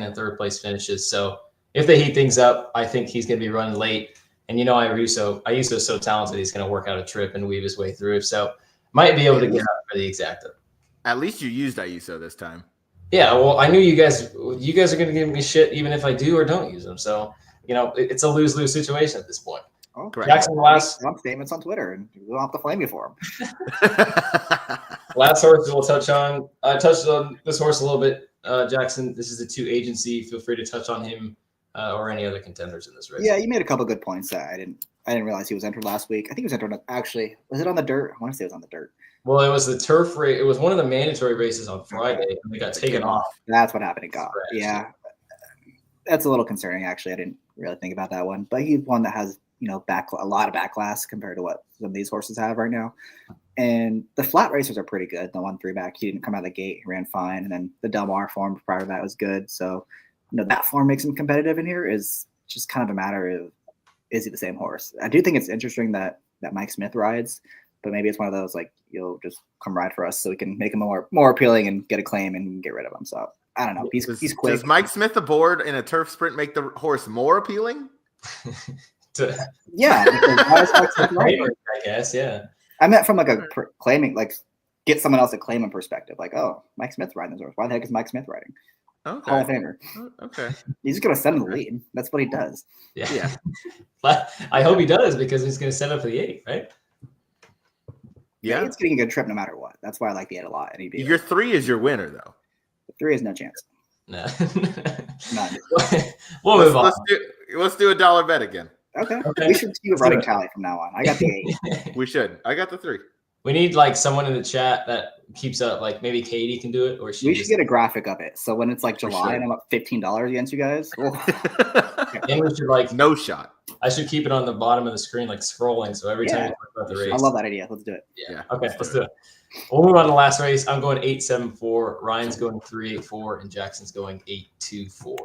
and third place finishes. So if they heat things up, I think he's going to be running late. And Ayuso's so talented, he's going to work out a trip and weave his way through. So might be able to get up for the exacta. At least you used Ayuso this time. Yeah, well, I knew you guys are going to give me shit even if I do or don't use them. So, it's a lose-lose situation at this point. Oh, correct. Jackson, last statements on Twitter, and we'll have to flame you for them. last horse we'll touch on. I touched on this horse a little bit. Jackson, this is a 2 agency. Feel free to touch on him or any other contenders in this race. Yeah, you made a couple good points that I didn't realize he was entered last week. I think he was entered was it on the dirt? I want to say it was on the dirt. Well, it was the turf race. It was one of the mandatory races on Friday, and they got taken off. That's what happened. It got yeah. That's a little concerning, actually. I didn't really think about that one, but he's one that has a lot of backclass compared to what some of these horses have right now. And the flat racers are pretty good. The 1-3 back, he didn't come out of the gate, he ran fine, and then the Del Mar form prior to that was good. So that form makes him competitive in here. Is just kind of a matter of, is he the same horse? I do think it's interesting that Mike Smith rides, but maybe it's one of those like, you'll just come ride for us so we can make him more appealing and get a claim and get rid of him. So I don't know. He's quick. Does Mike Smith aboard in a turf sprint make the horse more appealing? Yeah, I guess. Yeah. I meant from like a claiming, like get someone else to claim a perspective. Like, oh, Mike Smith riding this horse. Why the heck is Mike Smith riding? Okay. Hall of Famer. Okay. He's just gonna send him the lead. That's what he does. Yeah. I hope he does because he's gonna set up for the 8, right? Yeah, it's getting a good trip no matter what. That's why I like the 8 a lot. And your 3 is your winner, though. 3 has no chance. No. None. We'll move on. Let's do a $1 bet again. Okay. We should do a running tally from now on. I got the 8. We should. I got the 3. We need like someone in the chat that keeps up. Like maybe Katie can do it, or we should get a graphic of it. So when it's like July and I'm up $15 against you guys, and we should no shot. I should keep it on the bottom of the screen, like scrolling. So every time we talk about the race, I love that idea. Let's do it. Yeah. Okay, let's do it. We'll move on to the last race. I'm going 8-7-4. Ryan's going 3-8-4, and Jackson's going 8-2-4.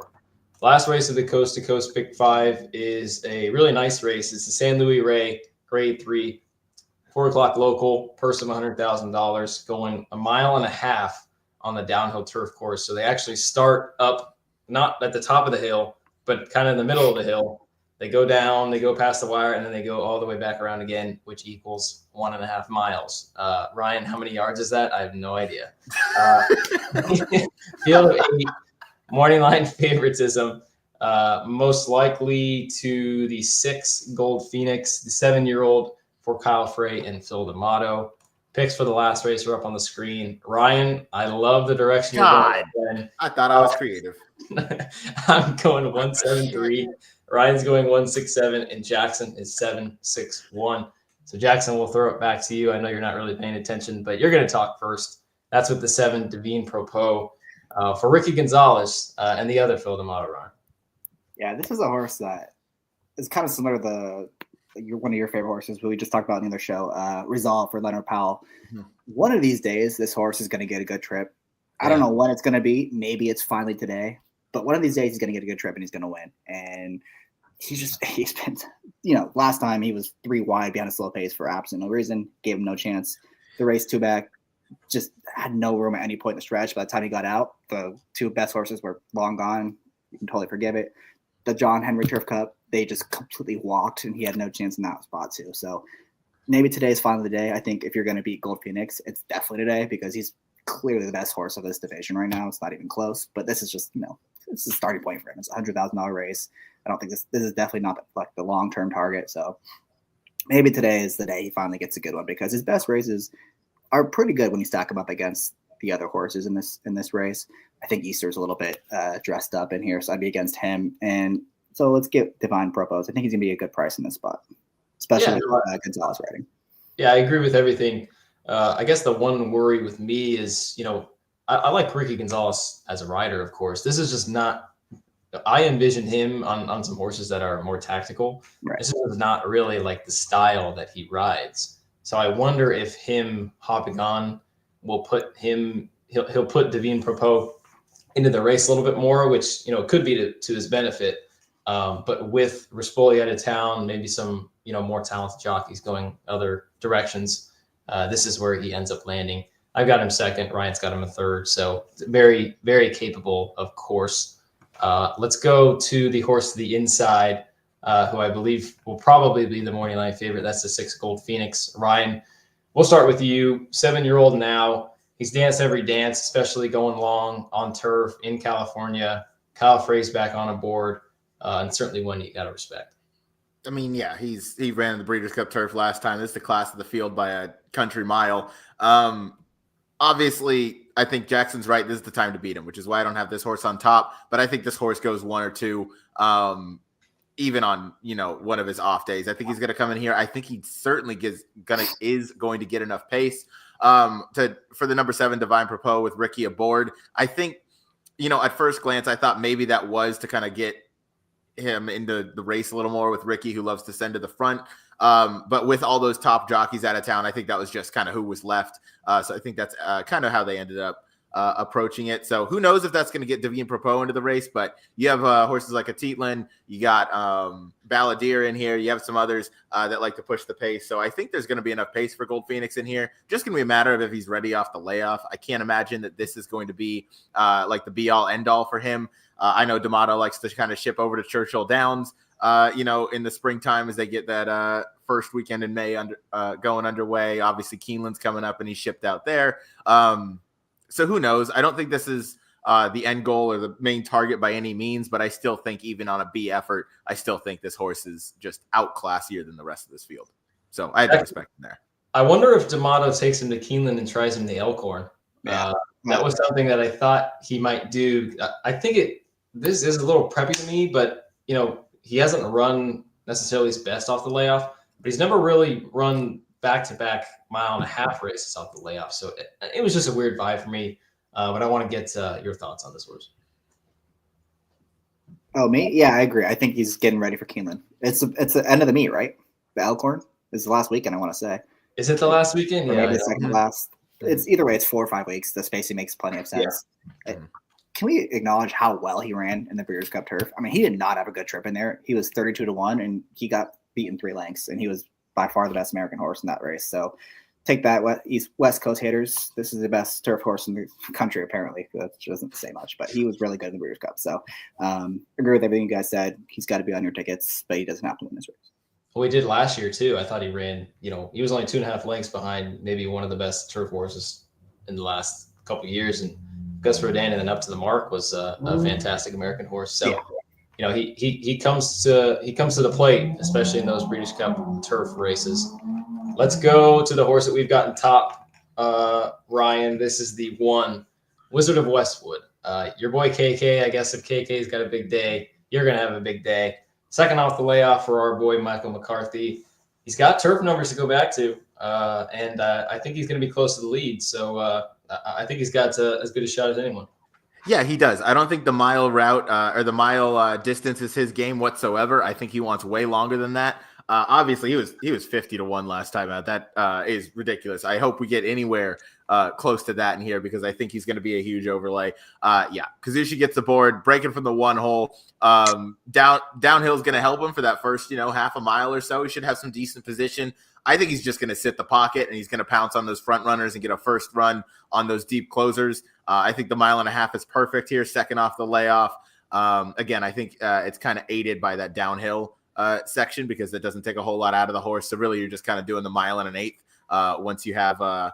Last race of the Coast to Coast Pick 5 is a really nice race. It's the San Luis Rey Grade 3, 4 o'clock local, purse of $100,000, going 1.5 miles on the downhill turf course. So they actually start up, not at the top of the hill, but kind of in the middle of the hill. They go down, they go past the wire, and then they go all the way back around again, which equals 1.5 miles. Ryan, how many yards is that? I have no idea. Field of 8, morning line favoritism. Most likely to the 6 Gold Phoenix, the 7-year-old for Kyle Frey and Phil D'Amato. Picks for the last race are up on the screen. Ryan, I love the direction you're going. I thought I was creative. I'm going 173. Ryan's going 167, and Jackson is 761. So Jackson, we'll throw it back to you. I know you're not really paying attention, but you're going to talk first. That's with the 7 Divine Propos for Ricky Gonzalez and the other Phil D'Amato run. Yeah, this is a horse that is kind of similar to one of your favorite horses we just talked about in the other show, Resolve for Leonard Powell. Mm-hmm. One of these days, this horse is going to get a good trip. I don't know when it's going to be. Maybe it's finally today. But one of these days he's going to get a good trip and he's going to win. And he's been, last time he was 3 wide behind a slow pace for absolutely no reason, gave him no chance. The race 2 back just had no room at any point in the stretch. By the time he got out, the 2 best horses were long gone. You can totally forgive it. The John Henry Turf Cup, they just completely walked and he had no chance in that spot too. So maybe today's finally the day. I think if you're going to beat Gold Phoenix, it's definitely today because he's clearly the best horse of this division right now. It's not even close, but this is just, it's a starting point for him. It's a $100,000 race. I don't think this is definitely not like the long-term target. So maybe today is the day he finally gets a good one because his best races are pretty good when you stack them up against the other horses in this race. I think Easter's a little bit dressed up in here, so I'd be against him. And so let's get Divine Propos. I think he's gonna be a good price in this spot, especially with Gonzalez riding. Yeah, I agree with everything. I guess the one worry with me is, I like Ricky Gonzalez as a rider, of course. This is just not – I envision him on some horses that are more tactical. Right. This is not really like the style that he rides. So I wonder if him hopping on will put him he'll put Devine Propo into the race a little bit more, which could be to his benefit. But with Rispoli out of town, maybe some more talented jockeys going other directions, this is where he ends up landing. I've got him second. Ryan's got him a third. So very, very capable, of course. Let's go to the horse to the inside, who I believe will probably be the morning line favorite. That's the 6 Gold Phoenix. Ryan, we'll start with you. 7-year-old now. He's danced every dance, especially going long on turf in California. Kyle Frey's back on a board, and certainly one you got to respect. I mean, yeah, he ran the Breeders' Cup turf last time. This is the class of the field by a country mile. Obviously, I think Jackson's right. This is the time to beat him, which is why I don't have this horse on top. But I think this horse goes 1 or 2, even on one of his off days. I think he's going to come in here. I think he certainly is going to get enough pace for the number 7 Divine Propo with Ricky aboard. I think at first glance, I thought maybe that was to kind of get him into the race a little more with Ricky, who loves to send to the front. But with all those top jockeys out of town, I think that was just kind of who was left. So I think that's kind of how they ended up approaching it. So who knows if that's going to get Devine Propo into the race, but you have horses like a Tietlin, you got Balladeer in here, you have some others that like to push the pace. So I think there's going to be enough pace for Gold Phoenix in here. Just going to be a matter of if he's ready off the layoff. I can't imagine that this is going to be like the be-all, end-all for him. I know D'Amato likes to kind of ship over to Churchill Downs, in the springtime as they get that first weekend in May going underway. Obviously, Keeneland's coming up and he's shipped out there. So who knows? I don't think this is the end goal or the main target by any means, but I still think even on a B effort, I still think this horse is just outclassier than the rest of this field. So I have to respect him there. I wonder if D'Amato takes him to Keeneland and tries him the Elkhorn. Yeah. That was something that I thought he might do. I think this is a little preppy to me, but he hasn't run necessarily his best off the layoff, but he's never really run back-to-back 1.5 mile races off the layoff. So it was just a weird vibe for me. But I want to get your thoughts on this horse. Oh, me? Yeah, I agree. I think he's getting ready for Keeneland. It's the end of the meet, right? The Elkhorn is the last weekend, I want to say. Is it the last weekend? Or maybe the second last. It's either way. It's 4 or 5 weeks. The spacing makes plenty of sense. Yeah. Can we acknowledge how well he ran in the Breeders' Cup turf? I mean, he did not have a good trip in there. He was 32-1, and he got beaten 3 lengths, and he was by far the best American horse in that race. So take that, West Coast haters. This is the best turf horse in the country, apparently. That doesn't say much, but he was really good in the Breeders' Cup. So agree with everything you guys said. He's got to be on your tickets, but he doesn't have to win this race. Well, he did last year, too. I thought he ran, he was only 2.5 lengths behind maybe one of the best turf horses in the last couple of years. And Gus Rodin and then Up to the Mark was a fantastic American horse. So, he comes to the plate, especially in those Breeders' Cup turf races. Let's go to the horse that we've got in top, Ryan. This is the 1, Wizard of Westwood. Your boy KK, I guess if KK's got a big day, you're going to have a big day. Second off the layoff for our boy Michael McCarthy. He's got turf numbers to go back to, and I think he's going to be close to the lead. So I think he's got as good a shot as anyone. Yeah, he does. I don't think the mile route or the mile distance is his game whatsoever. I think he wants way longer than that. Obviously, he was 50-1 last time out. That is ridiculous. I hope we get anywhere close to that in here because I think he's going to be a huge overlay. Kazushi gets the board, breaking from the 1 hole. Downhill is going to help him for that first, half a mile or so. He should have some decent position. I think he's just going to sit the pocket and he's going to pounce on those front runners and get a first run on those deep closers. I think the 1.5 miles is perfect here, second off the layoff. Again, I think it's kind of aided by that downhill section because it doesn't take a whole lot out of the horse. So really you're just kind of doing the 1.125 miles once you have,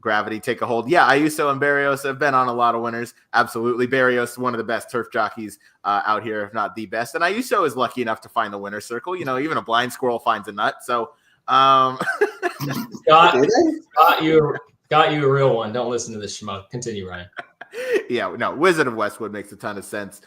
gravity take a hold. Yeah, Ayuso and Barrios have been on a lot of winners. Absolutely. Barrios, one of the best turf jockeys out here, if not the best. And Ayuso is lucky enough to find the winner's circle. Even a blind squirrel finds a nut. So got you a real one. Don't listen to this schmuck. Continue, Ryan. Yeah, no, Wizard of Westwood makes a ton of sense.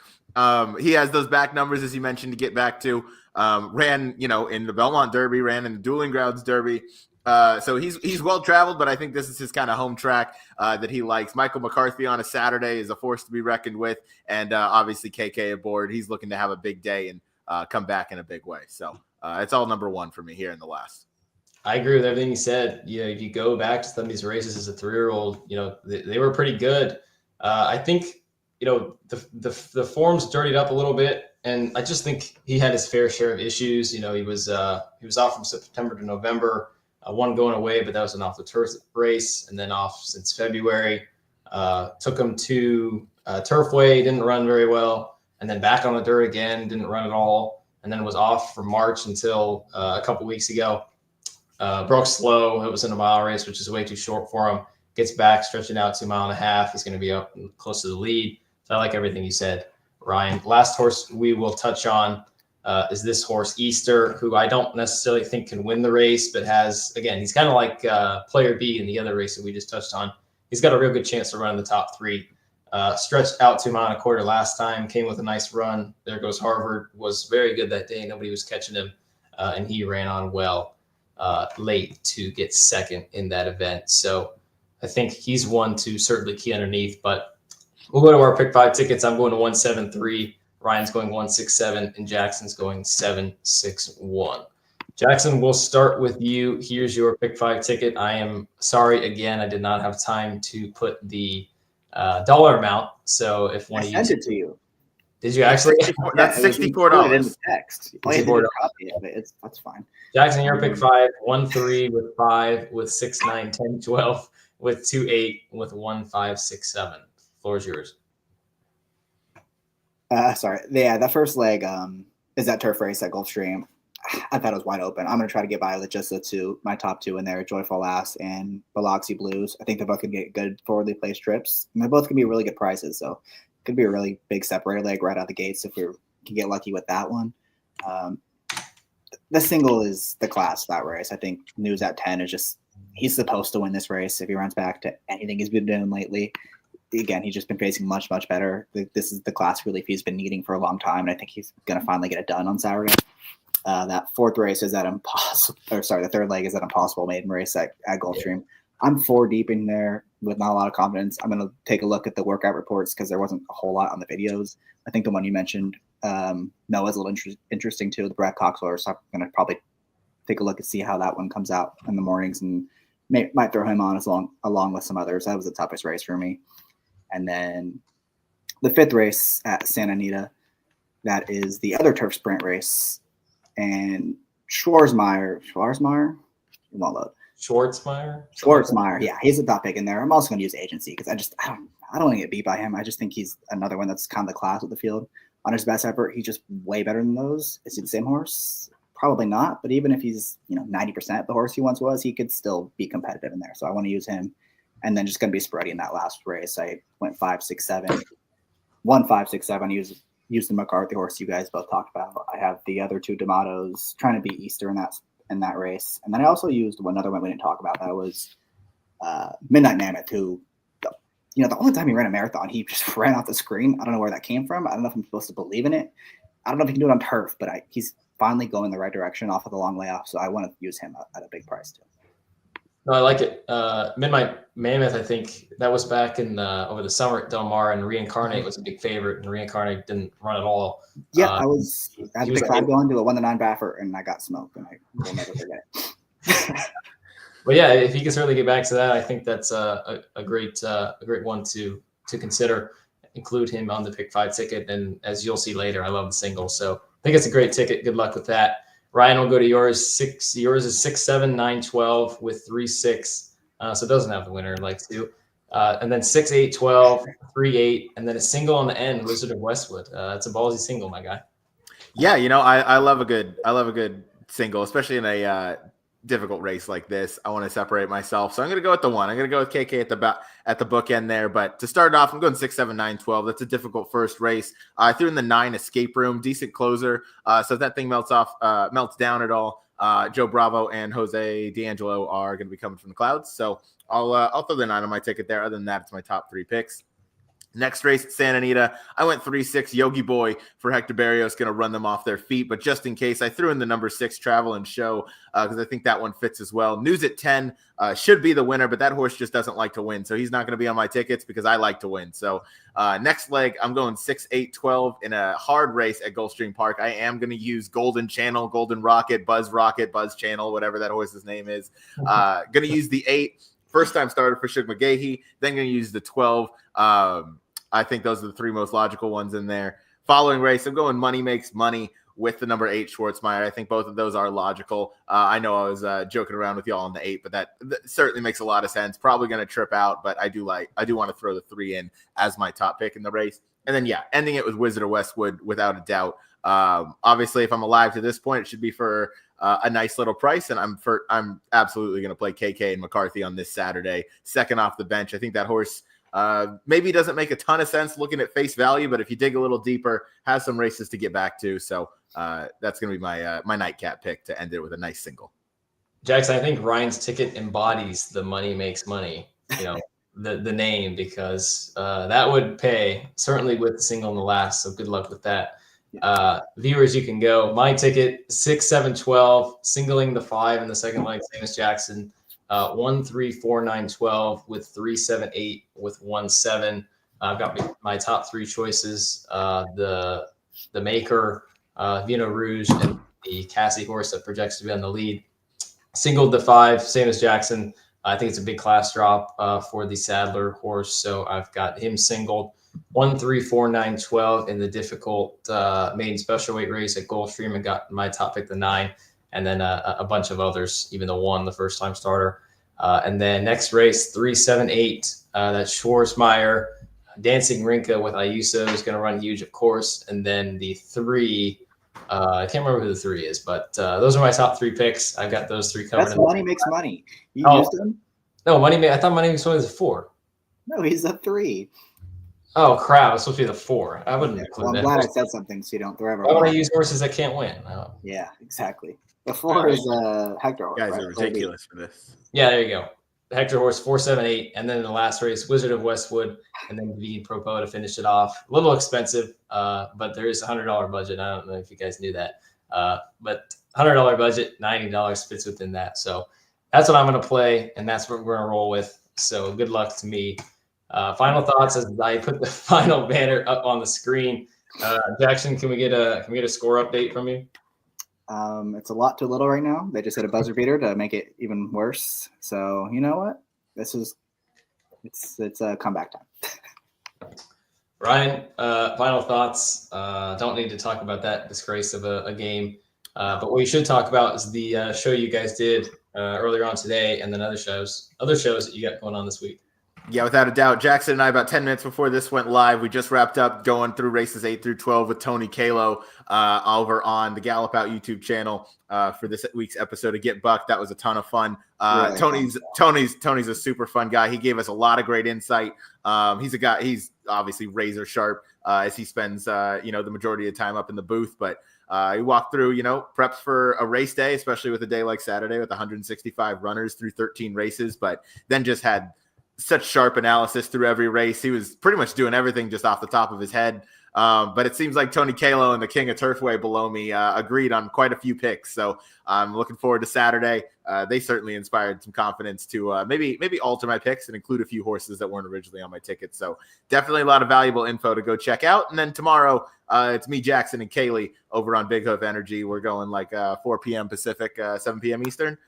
He has those back numbers, as you mentioned, to get back to. Ran, in the Belmont Derby, ran in the Dueling Grounds Derby. So he's well traveled, but I think this is his kind of home track that he likes. Michael McCarthy on a Saturday is a force to be reckoned with, and obviously KK aboard. He's looking to have a big day and come back in a big way. So it's all number 1 for me here in the last. I agree with everything you said. If you go back to some of these races as a 3-year-old, they were pretty good. I think, the form's dirtied up a little bit, and I just think he had his fair share of issues. He was off from September to November, one going away, but that was an off the turf race, and then off since February. Took him to Turfway, didn't run very well, and then back on the dirt again, didn't run at all, and then was off from March until a couple weeks ago. Broke slow. It was in a mile race, which is way too short for him. Gets back, stretching out to 1.5 miles. He's going to be up close to the lead. So I like everything you said, Ryan. Last horse we will touch on is this horse, Easter, who I don't necessarily think can win the race, but he's kind of like player B in the other race that we just touched on. He's got a real good chance to run in the top 3. Stretched out to 1.25 miles last time, came with a nice run. There goes Harvard, was very good that day. Nobody was catching him, and he ran on well late to get second in that event. So I think he's one to certainly key underneath, but we'll go to our pick 5 tickets. I'm going to 173. Ryan's going 167, and Jackson's going 761. Jackson, we'll start with you. Here's your pick 5 ticket. I am sorry again. I did not have time to put the dollar amount. So if one of you sent it to you. Did you actually? That's $64 in the text. You only did a copy of it. That's fine. Jackson, your pick 5, 1-3 with 5 with 6, 9, 10, 12 with 2, 8 with 1, 5, 6, 7. Floor is yours. Sorry. Yeah, the first leg is that turf race at Gulfstream. I thought it was wide open. I'm going to try to get by with just my top 2 in there, Joyful Lass and Biloxi Blues. I think they're both going to get good forwardly placed trips. And they're both going to be really good prices. So it could be a really big separator leg right out the gates if we can get lucky with that one. The single is the class of that race. I think News at 10 is just – he's supposed to win this race if he runs back to anything he's been doing lately. Again, he's just been facing much, much better. This is the class relief he's been needing for a long time, and I think he's going to finally get it done on Saturday. That 4th race is that the 3rd leg is that impossible maiden race at Gulfstream. I'm 4 deep in there with not a lot of confidence. I'm going to take a look at the workout reports because there wasn't a whole lot on the videos. I think the one you mentioned, Noah's a little interesting too, the Brad Coxler. So I'm going to probably take a look and see how that one comes out in the mornings and might throw him on along with some others. That was the toughest race for me. And then the 5th race at Santa Anita, that is the other turf sprint race. And Schwarzmeyer, you won't load. Schwarzmeyer, yeah, he's a top pick in there. I'm also going to use agency because I don't want to get beat by him. I just think he's another one that's kind of the class of the field. On his best effort, he's just way better than those. Is he the same horse? Probably not. But even if he's 90% the horse he once was, he could still be competitive in there. So I want to use him. And then just going to be spreading that last race. I went 5, 6, 7. 1, 5, 6, 7. Used the McCarthy horse you guys both talked about. I have the other 2 D'Amatos trying to beat Easter in that race. And then I also used another one we didn't talk about. That was Midnight Mammoth, who, the only time he ran a marathon, he just ran off the screen. I don't know where that came from. I don't know if I'm supposed to believe in it. I don't know if he can do it on turf, but he's finally going the right direction off of the long layoff. So I want to use him at a big price too. No, I like it. Midnight Mammoth, I think that was back in over the summer at Del Mar, and Reincarnate was a big favorite, and Reincarnate didn't run at all. Yeah, I had pick 5 going to a 1-9 Baffert, and I got smoked, and I will never forget it. But yeah, if he can certainly get back to that, I think that's a great one to consider. Include him on the pick 5 ticket, and as you'll see later, I love the single, so I think it's a great ticket. Good luck with that. Ryan, will go to yours. Yours is 6, 7, 9, 12 with 3, 6. So it doesn't have the winner like to. And then 6, 8, 12, 3, 8, and then a single on the end, Wizard of Westwood. It's a ballsy single, my guy. Yeah, I love a good single, especially in a difficult race like this. I want to separate myself, so I'm going to go with the 1. I'm going to go with KK at the bookend there. But to start off, I'm going 6, 7, 9, 12. That's a difficult first race. I threw in the 9 Escape Room, decent closer. So if that thing melts down at all, Joe Bravo and Jose D'Angelo are going to be coming from the clouds. So I'll throw the 9 on my ticket there. Other than that, it's my top 3 picks. Next race at Santa Anita, I went 3-6 Yogi Boy for Hector Barrios, going to run them off their feet. But just in case, I threw in the number 6 Travel and Show because I think that one fits as well. News at 10 should be the winner, but that horse just doesn't like to win. So he's not going to be on my tickets because I like to win. So next leg, I'm going 6, 8, 12 in a hard race at Gulfstream Park. I am going to use Golden Channel, Golden Rocket, Buzz Channel, whatever that horse's name is. Going to use the 8. First time starter for Shug McGahee, then going to use the 12. I think those are the 3 most logical ones in there. Following race, I'm going Money Makes Money with the number 8 Schwarzmeyer. I think both of those are logical. I know I was joking around with y'all on the 8, but that certainly makes a lot of sense. Probably going to trip out, but I do want to throw the 3 in as my top pick in the race. And then, ending it with Wizard of Westwood without a doubt. Obviously, if I'm alive to this point, it should be for a nice little price, and I'm absolutely going to play KK and McCarthy on this Saturday, second off the bench. I think that horse maybe doesn't make a ton of sense looking at face value, but if you dig a little deeper, has some races to get back to. So that's going to be my nightcap pick to end it with a nice single. Jackson, I think Ryan's ticket embodies the Money Makes Money, the name, because that would pay certainly with the single in the last. So good luck with that. Viewers, you can go. My ticket 6, 7, 12, singling the 5 in the second leg, same as Jackson. 1, 3, 4, 9, 12 with 3, 7, 8 with 1, 7. I've got my top 3 choices: the Meagher, Vino Rouge, and the Cassie horse that projects to be on the lead. Singled the 5, same as Jackson. I think it's a big class drop for the Sadler horse, so I've got him singled. 1, 3, 4, 9, 12 in the difficult maiden special weight race at Gulfstream, and got my top pick, the 9, and then a bunch of others, even the 1, the first time starter. And then next race, 3, 7, 8, that's Schwarzmeyer. Dancing Rinka with Ayuso is going to run huge, of course. And then the 3, I can't remember who the 3 is, but those are my top 3 picks. I've got those 3 covered. That's Money Makes Money. You used them? No, I thought Money Makes Money was a 4. No, he's a 3. Oh, crap. It's supposed to be the 4. I wouldn't include that. I'm glad I said something so you don't throw everyone. I want to use horses that can't win. Oh. Yeah, exactly. The 4 is Hector. You guys are ridiculous for this. Yeah, there you go. Hector horse 4, 7, 8, and then in the last race, Wizard of Westwood, and then V Propo to finish it off. A little expensive, but there is a $100 budget. I don't know if you guys knew that, but $100 budget, $90 fits within that. So that's what I'm going to play, and that's what we're going to roll with. So good luck to me. Final thoughts as I put the final banner up on the screen. Jackson, can we get a score update from you? It's a lot too little right now. They just hit a buzzer beater to make it even worse. So you know what? It's a comeback time. Ryan, final thoughts. Don't need to talk about that disgrace of a game. But what we should talk about is the show you guys did earlier on today, and then other shows that you got going on this week. Yeah, without a doubt. Jackson and I, about 10 minutes before this went live, we just wrapped up going through races 8 through 12 with Tony Kalo over on the Gallop Out YouTube channel for this week's episode of Get Bucked. That was a ton of fun. Tony's a super fun guy. He gave us a lot of great insight. He's obviously razor sharp as he spends the majority of the time up in the booth, but he walked through, preps for a race day, especially with a day like Saturday with 165 runners through 13 races, but then just had such sharp analysis through every race. He was pretty much doing everything just off the top of his head. But it seems like Tony Kalo and the King of Turfway below me agreed on quite a few picks. So I'm looking forward to Saturday. They certainly inspired some confidence to maybe alter my picks and include a few horses that weren't originally on my ticket. So definitely a lot of valuable info to go check out. And then tomorrow, it's me, Jackson, and Kaylee over on Big Hoof Energy. We're going like 4 p.m. Pacific, 7 p.m. Eastern.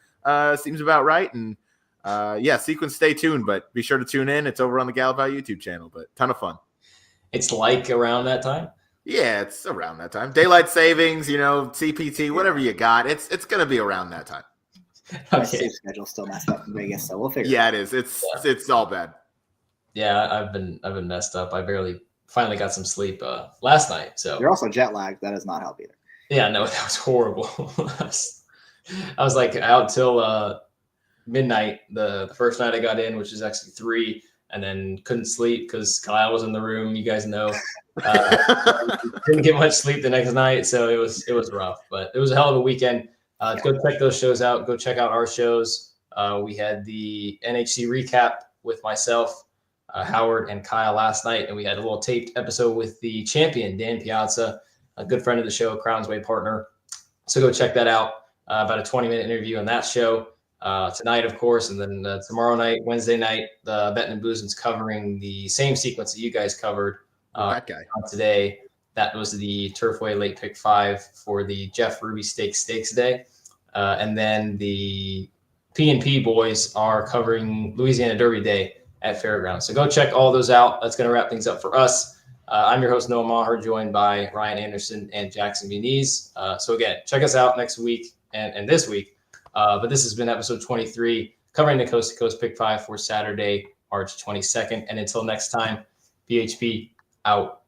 Seems about right. And sequence, stay tuned, but be sure to tune in. It's over on the Gallop Out YouTube channel, but ton of fun. It's like around that time? Yeah, it's around that time. Daylight savings, CPT, whatever you got. It's going to be around that time. Okay. Schedule still messed up in Vegas, so we'll figure it out. It is. It's all bad. Yeah, I've been messed up. I finally got some sleep last night. So you're also jet lagged. That does not help either. Yeah, no, that was horrible. I was like out till midnight the first night I got in, which is actually 3, and then couldn't sleep because Kyle was in the room. You guys know, didn't get much sleep the next night, so it was rough. But it was a hell of a weekend. Go check those shows out. Go check out our shows. We had the NHC recap with myself, Howard and Kyle last night, and we had a little taped episode with the champion, Dan Piazza, a good friend of the show, Crown's Way partner. So go check that out. About a 20-minute interview on that show tonight, of course, and then tomorrow night, Wednesday night, the Betting and Boozin's covering the same sequence that you guys covered That guy. today. That was the Turfway Late Pick 5 for the Jeff Ruby Stakes Day. And then the P&P boys are covering Louisiana Derby Day at Fairgrounds. So go check all those out. That's going to wrap things up for us. I'm your host, Noah Maher, joined by Ryan Anderson and Jackson Muniz. So again, check us out next week and this week. But this has been episode 23, covering the Coast to Coast Pick 5 for Saturday, March 22nd. And until next time, BHP out.